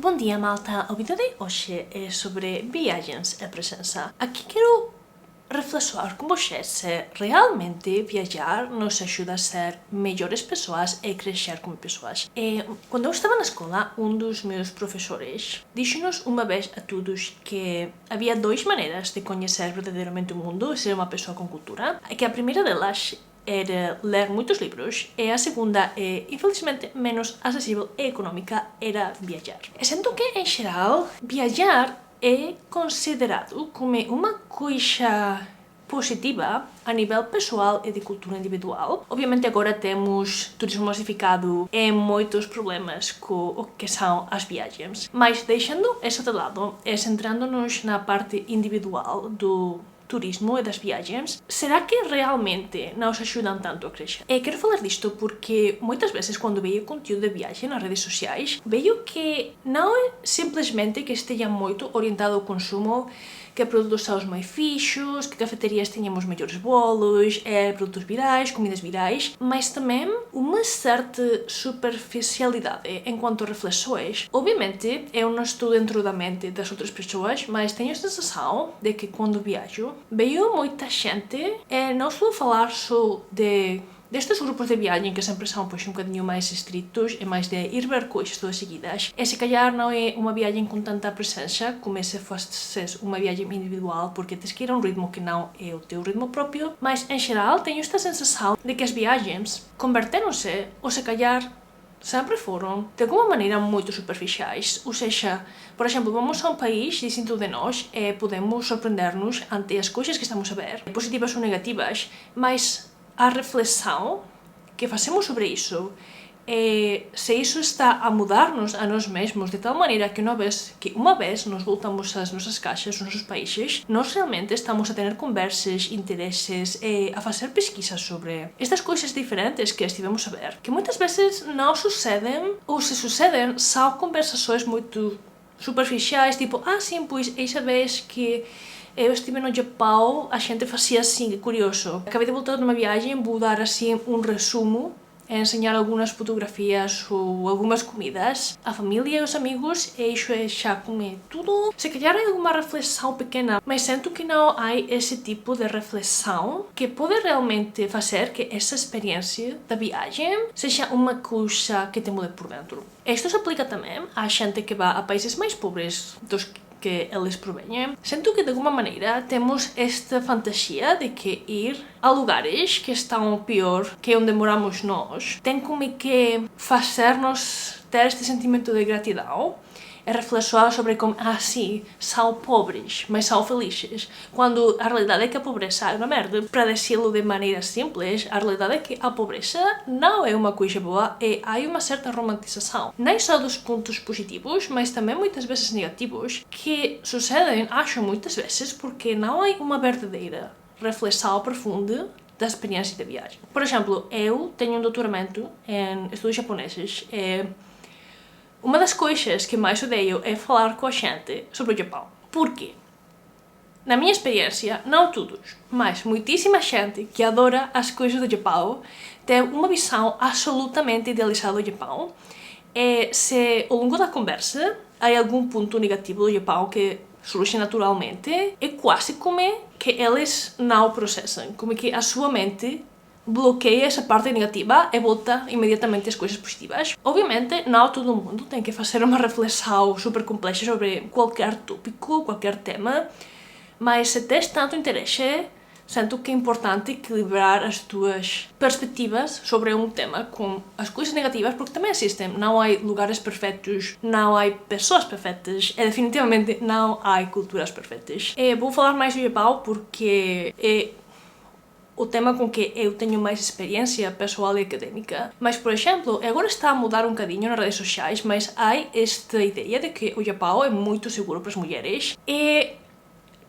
Bom dia, malta! O vídeo de hoje é sobre viagens e presença. Aqui quero refletir com vocês se realmente viajar nos ajuda a ser melhores pessoas e crescer como pessoas. Quando eu estava na escola, dos meus professores disse-nos uma vez a todos que havia duas maneiras de conhecer verdadeiramente o mundo e ser uma pessoa com cultura. Que a primeira delas era ler muitos livros e a segunda, infelizmente menos acessível e económica, era viajar. Sendo que, em geral, viajar é considerado como uma coisa positiva a nível pessoal e de cultura individual. Obviamente agora temos turismo massificado e muitos problemas com o que são as viagens. Mas deixando isso de lado e centrando-nos na parte individual do turismo e das viagens, será que realmente nos ajudam tanto a crescer? Quero falar disto porque muitas vezes quando vejo conteúdo de viagem nas redes sociais, vejo que não é simplesmente que esteja muito orientado ao consumo, que produtos são os mais fixos, que cafeterias tenhamos melhores bolos, produtos virais, comidas virais, mas também uma certa superficialidade enquanto a reflexões. Obviamente, eu não estou dentro da mente das outras pessoas, mas tenho a sensação de que quando viajo, vejo muita gente, não estou a falar só destes grupos de viagem que sempre são um bocadinho mais estritos e mais de ir ver coisas todas seguidas. Se calhar não é uma viagem com tanta presença como se fosse uma viagem individual, porque tens que ir a um ritmo que não é o teu ritmo próprio, mas em geral tenho esta sensação de que as viagens converteram-se, ou se calhar sempre foram, de alguma maneira, muito superficiais. Ou seja, por exemplo, vamos a um país distinto de nós e podemos surpreender-nos ante as coisas que estamos a ver, positivas ou negativas, mas a reflexão que fazemos sobre isso, se isso está a mudar-nos a nós mesmos de tal maneira que uma vez nós voltamos às nossas caixas, aos nossos países, nós realmente estamos a ter conversas, interesses e a fazer pesquisas sobre estas coisas diferentes que estivemos a ver, que muitas vezes não sucedem, ou se sucedem, são conversações muito superficiais, tipo, sim, pois essa vez que eu estive no Japão, a gente fazia assim, que curioso. Acabei de voltar de uma viagem, vou dar assim um resumo, ensinar algumas fotografias ou algumas comidas à família e aos amigos, e isso é já comer tudo. Se calhar é alguma reflexão pequena, mas sinto que não há esse tipo de reflexão que pode realmente fazer que essa experiência da viagem seja uma coisa que te mude por dentro. Isto se aplica também à gente que vai a países mais pobres dos que eles provêm. Sinto que de alguma maneira temos esta fantasia de que ir a lugares que estão pior que onde moramos nós tem como que fazer-nos ter este sentimento de gratidão e reflexionar sobre como, sim, são pobres, mas são felizes. Quando a realidade é que a pobreza é uma merda. Para dizê-lo de maneira simples, a realidade é que a pobreza não é uma coisa boa e há uma certa romantização. Não só dos pontos positivos, mas também muitas vezes negativos, que sucedem, acho, muitas vezes porque não há uma verdadeira reflexão profunda da experiência de viagem. Por exemplo, eu tenho um doutoramento em estudos japoneses e uma das coisas que mais odeio é falar com a gente sobre o Japão. Por quê? Na minha experiência, não todos, mas muitíssima gente que adora as coisas do Japão tem uma visão absolutamente idealizada do Japão. E se ao longo da conversa há algum ponto negativo do Japão que surge naturalmente, é quase como que eles não o processam, como que a sua mente bloqueia essa parte negativa e volta imediatamente às coisas positivas. Obviamente, não todo mundo tem que fazer uma reflexão super complexa sobre qualquer tópico, qualquer tema, mas se tens tanto interesse, sinto que é importante equilibrar as tuas perspectivas sobre um tema com as coisas negativas, porque também existem. Não há lugares perfeitos, não há pessoas perfeitas e definitivamente não há culturas perfeitas. Vou falar mais do Japão porque o tema com que eu tenho mais experiência pessoal e académica. Mas, por exemplo, agora está a mudar um bocadinho nas redes sociais, mas há esta ideia de que o Japão é muito seguro para as mulheres. E,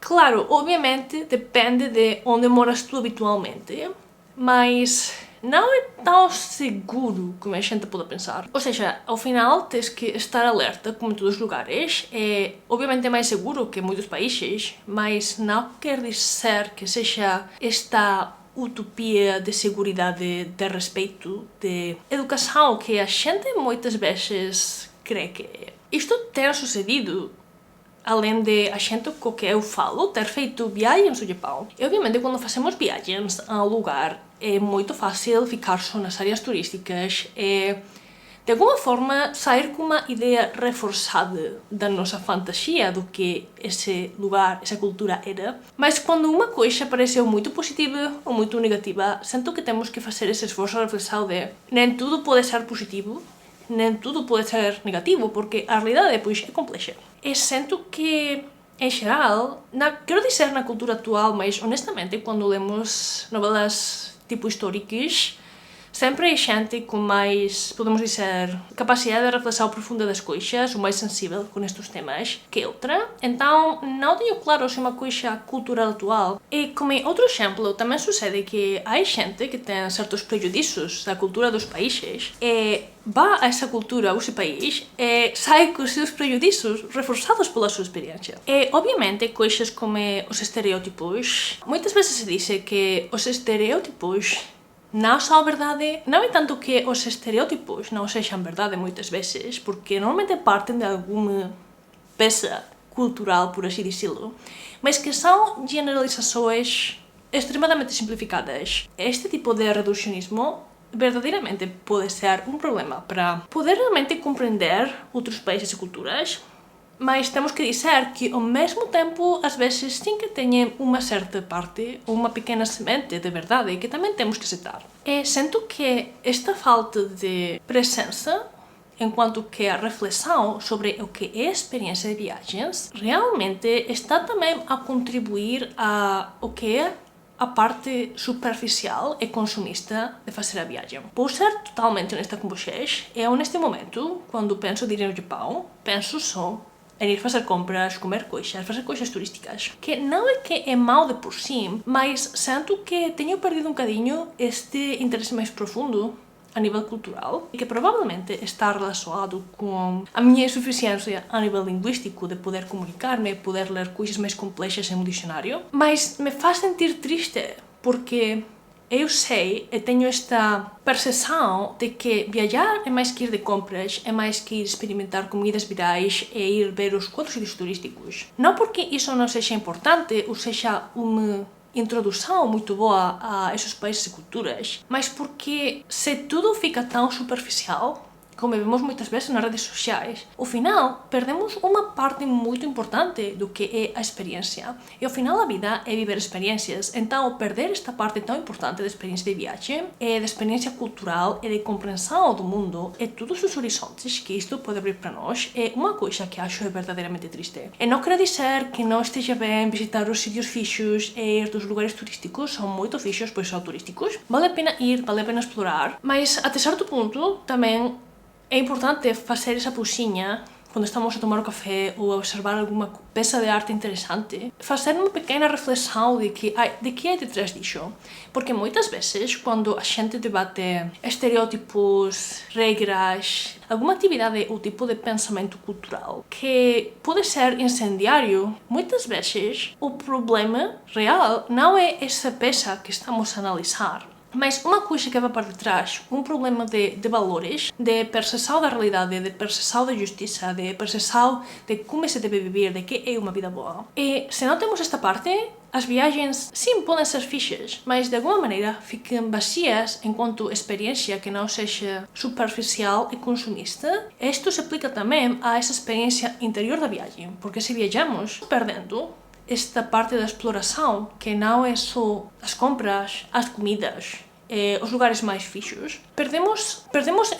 claro, obviamente depende de onde moras tu habitualmente, mas não é tão seguro como a gente pode pensar. Ou seja, ao final tens que estar alerta, como em todos os lugares. Obviamente é mais seguro que em muitos países, mas não quer dizer que seja esta utopia de seguridade, de respeito, de educação que a gente muitas vezes crê que é. Isto tem sucedido além de a gente com que eu falo ter feito viagens ao Japão. E obviamente quando fazemos viagens a um lugar é muito fácil ficar só nas áreas turísticas e de alguma forma sair com uma ideia reforçada da nossa fantasia do que esse lugar, essa cultura era. Mas quando uma coisa pareceu muito positiva ou muito negativa, sinto que temos que fazer esse esforço de reflexão de nem tudo pode ser positivo, nem tudo pode ser negativo, porque a realidade depois é complexa. E sinto que, em geral, quero dizer na cultura atual, mas honestamente, quando lemos novelas tipo históricas, sempre há gente com mais, podemos dizer, capacidade de reflexão profunda das coisas, ou mais sensível com estes temas que outra. Então, não tenho claro se é uma coisa cultural atual. E como outro exemplo, também sucede que há gente que tem certos prejuízos da cultura dos países e vai a essa cultura, a esse país, e sai com os seus prejuízos reforçados pela sua experiência. E, obviamente, coisas como os estereótipos. Muitas vezes se diz que os estereótipos não são verdade, não é tanto que os estereótipos não sejam verdade muitas vezes, porque normalmente partem de alguma peça cultural, por assim dizer, mas que são generalizações extremadamente simplificadas. Este tipo de reducionismo verdadeiramente pode ser um problema para poder realmente compreender outros países e culturas, mas temos que dizer que, ao mesmo tempo, às vezes sim que tem uma certa parte, ou uma pequena semente de verdade, que também temos que aceitar. E sinto que esta falta de presença, enquanto que a reflexão sobre o que é a experiência de viagens, realmente está também a contribuir a o que é a parte superficial e consumista de fazer a viagem. Vou ser totalmente honesta com vocês, eu neste momento, quando penso em ir ao Japão, penso só em ir fazer compras, comer coisas, fazer coisas turísticas. Que não é que é mau de por si, mas sinto que tenho perdido um bocadinho este interesse mais profundo a nível cultural e que provavelmente está relacionado com a minha insuficiência a nível linguístico de poder comunicar-me, poder ler coisas mais complexas em um dicionário, mas me faz sentir triste porque eu sei e tenho esta percepção de que viajar é mais que ir de compras, é mais que ir experimentar comidas virais e ir ver os 4 sítios turísticos. Não porque isso não seja importante ou seja uma introdução muito boa a esses países e culturas, mas porque se tudo fica tão superficial, como vemos muitas vezes nas redes sociais, ao final perdemos uma parte muito importante do que é a experiência. E ao final a vida é viver experiências, então perder esta parte tão importante da experiência de viagem, da experiência cultural e de compreensão do mundo e todos os horizontes que isto pode abrir para nós é uma coisa que acho verdadeiramente triste. E não quero dizer que não esteja bem visitar os sítios fixos e ir dos lugares turísticos, são muito fixos, pois são turísticos. Vale a pena ir, vale a pena explorar, mas até certo ponto também é importante fazer essa pausinha quando estamos a tomar um café ou a observar alguma peça de arte interessante, fazer uma pequena reflexão de que há detrás disso. Porque muitas vezes, quando a gente debate estereótipos, regras, alguma atividade ou tipo de pensamento cultural que pode ser incendiário, muitas vezes o problema real não é essa peça que estamos a analisar, mas uma coisa que vai para detrás, um problema de valores, de percepção da realidade, de percepção da justiça, de percepção de como se deve viver, de que é uma vida boa. E se não temos esta parte, as viagens sim podem ser fixas, mas de alguma maneira ficam vazias enquanto experiência que não seja superficial e consumista. Isto se aplica também a essa experiência interior da viagem, porque se viajamos perdendo esta parte da exploração, que não é só as compras, as comidas, os lugares mais fixos, perdemos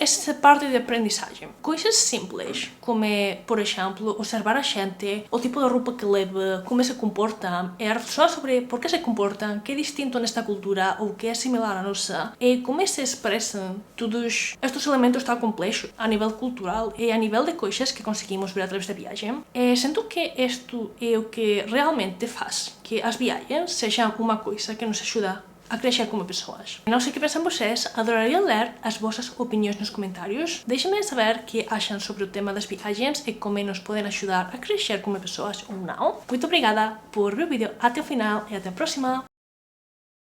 essa parte de aprendizagem. Coisas simples, como, por exemplo, observar a gente, o tipo de roupa que leva, como se comporta, refletir sobre por que se comportam, que é distinto nesta cultura ou que é similar à nossa, e como se expressam todos estes elementos tão complexos a nível cultural e a nível de coisas que conseguimos ver através da viagem. Sinto que isto é o que realmente faz que as viagens sejam uma coisa que nos ajuda a crescer como pessoas. Não sei o que pensam vocês, adoraria ler as vossas opiniões nos comentários. Deixem-me saber o que acham sobre o tema das viagens e como nos podem ajudar a crescer como pessoas ou não. Muito obrigada por ver o vídeo até o final e até a próxima!